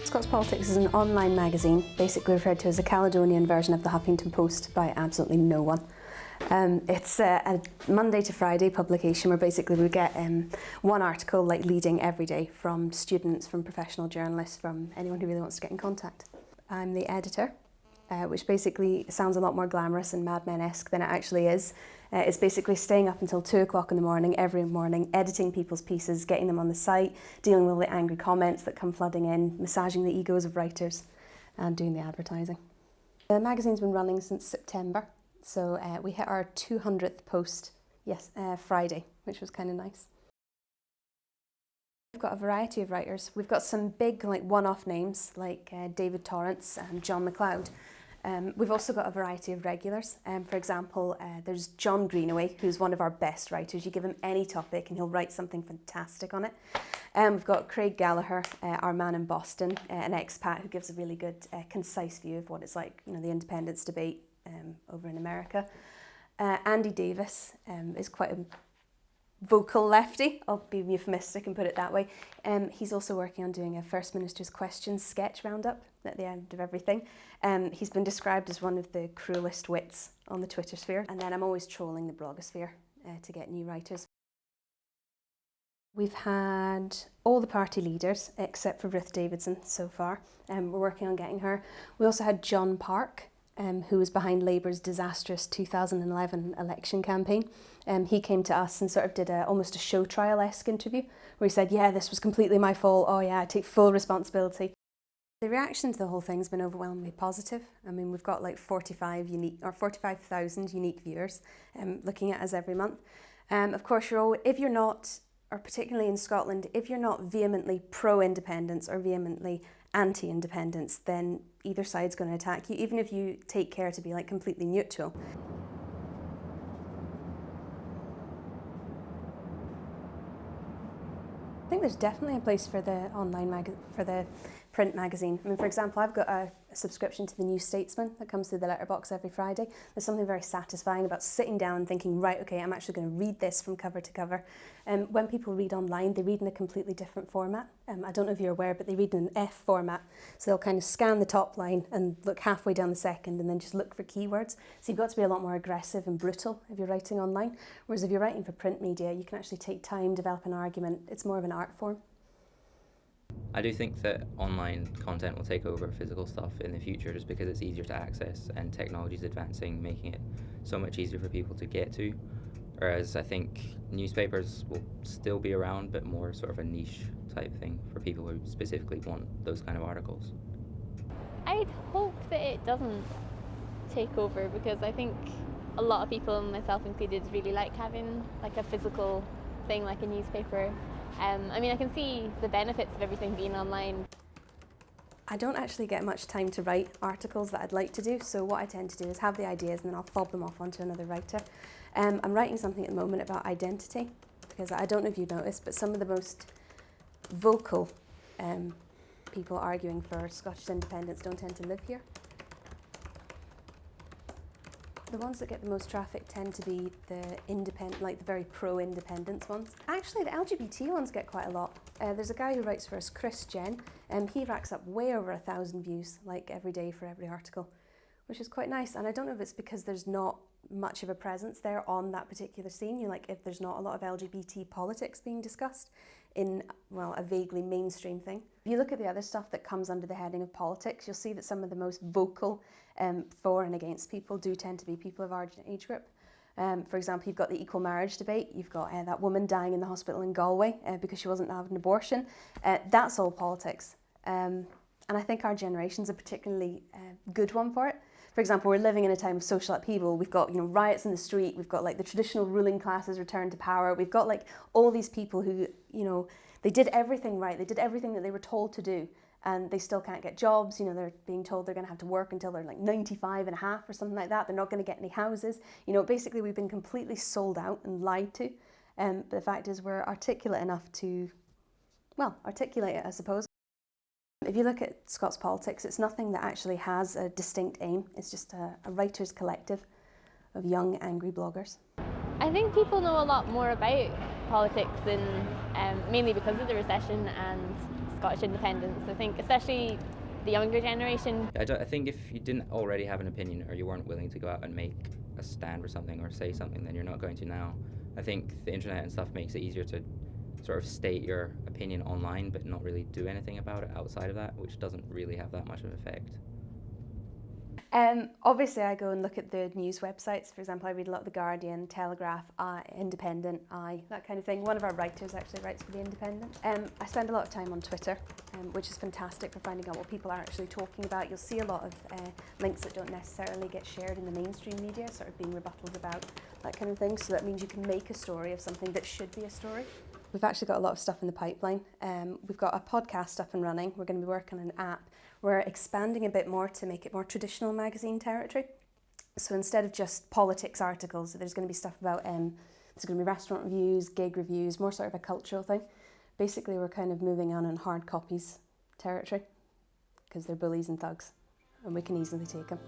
Scots Politics is an online magazine, basically referred to as a Caledonian version of the Huffington Post by absolutely no one. It's a Monday to Friday publication where basically we get one article like leading every day from students, from professional journalists, from anyone who really wants to get in contact. I'm the editor, which basically sounds a lot more glamorous and Mad Men-esque than it actually is. It's basically staying up until 2 o'clock in the morning, every morning, editing people's pieces, getting them on the site, dealing with all the angry comments that come flooding in, massaging the egos of writers, and doing the advertising. The magazine's been running since September, so we hit our 200th post, Friday, which was kind of nice. We've got a variety of writers. We've got some big one-off names like David Torrance and John McLeod. We've also got a variety of regulars. For example, there's John Greenaway, who's one of our best writers. You give him any topic and he'll write something fantastic on it. We've got Craig Gallagher, our man in Boston, an expat who gives a really good, concise view of what it's like, the independence debate over in America. Andy Davis is quite a vocal lefty, I'll be euphemistic and put it that way. He's also working on doing a First Minister's Questions sketch roundup at the end of everything. He's been described as one of the cruelest wits on the Twitter sphere, and then I'm always trolling the blogosphere to get new writers. We've had all the party leaders except for Ruth Davidson so far. We're working on getting her. We also had John Park, who was behind Labour's disastrous 2011 election campaign. He came to us and sort of did almost a show trial-esque interview where he said, yeah, this was completely my fault. Oh yeah, I take full responsibility. The reaction to the whole thing's been overwhelmingly positive. I mean, we've got like 45,000 unique viewers looking at us every month. Of course, if you're not, or particularly in Scotland, if you're not vehemently pro-independence or vehemently anti-independence, then either side's going to attack you, even if you take care to be completely neutral. I think there's definitely a place for the print magazine. I mean, for example, I've got a subscription to the New Statesman that comes through the letterbox every Friday. There's something very satisfying about sitting down and thinking, right, okay, I'm actually going to read this from cover to cover. When people read online, they read in a completely different format. I don't know if you're aware, but they read in an F format. So they'll kind of scan the top line and look halfway down the second and then just look for keywords. So you've got to be a lot more aggressive and brutal if you're writing online. Whereas if you're writing for print media, you can actually take time, develop an argument. It's more of an art form. I do think that online content will take over physical stuff in the future just because it's easier to access and technology is advancing, making it so much easier for people to get to. Whereas I think newspapers will still be around, but more sort of a niche type thing for people who specifically want those kind of articles. I'd hope that it doesn't take over because I think a lot of people, myself included, really like having a physical thing like a newspaper. I mean, I can see the benefits of everything being online. I don't actually get much time to write articles that I'd like to do, so what I tend to do is have the ideas and then I'll fob them off onto another writer. I'm writing something at the moment about identity, because I don't know if you've noticed, but some of the most vocal people arguing for Scottish independence don't tend to live here. The ones that get the most traffic tend to be the independent, the very pro-independence ones. Actually, the LGBT ones get quite a lot. There's a guy who writes for us, Chris Jen, and he racks up way over 1,000 views, every day for every article, which is quite nice. And I don't know if it's because there's not much of a presence there on that particular scene. If there's not a lot of LGBT politics being discussed in, a vaguely mainstream thing. If you look at the other stuff that comes under the heading of politics, you'll see that some of the most vocal for and against people do tend to be people of our age group. For example, you've got the equal marriage debate, you've got that woman dying in the hospital in Galway because she wasn't having an abortion. That's all politics. And I think our generation's a particularly good one for it. For example, we're living in a time of social upheaval. We've got riots in the street, we've got the traditional ruling classes return to power, we've got all these people who, they did everything right, they did everything that they were told to do, and they still can't get jobs. They're being told they're going to have to work until they're 95 and a half or something like that. They're not going to get any houses. Basically we've been completely sold out and lied to. But the fact is we're articulate enough to, articulate it, I suppose. If you look at Scots Politics, it's nothing that actually has a distinct aim. It's just a writers' collective of young, angry bloggers. I think people know a lot more about politics, mainly because of the recession and Scottish independence. I think especially the younger generation. I think if you didn't already have an opinion, or you weren't willing to go out and make a stand for something or say something, then you're not going to now. I think the internet and stuff makes it easier to sort of state your opinion online but not really do anything about it outside of that, which doesn't really have that much of an effect. Obviously, I go and look at the news websites. For example, I read a lot of The Guardian, Telegraph, Independent, that kind of thing. One of our writers actually writes for The Independent. I spend a lot of time on Twitter, which is fantastic for finding out what people are actually talking about. You'll see a lot of links that don't necessarily get shared in the mainstream media, sort of being rebutted about, that kind of thing. So that means you can make a story of something that should be a story. We've actually got a lot of stuff in the pipeline. We've got a podcast up and running. We're going to be working on an app. We're expanding a bit more to make it more traditional magazine territory. So instead of just politics articles, there's going to be stuff about, there's going to be restaurant reviews, gig reviews, more sort of a cultural thing. Basically, we're kind of moving on in hard copies territory because they're bullies and thugs and we can easily take them.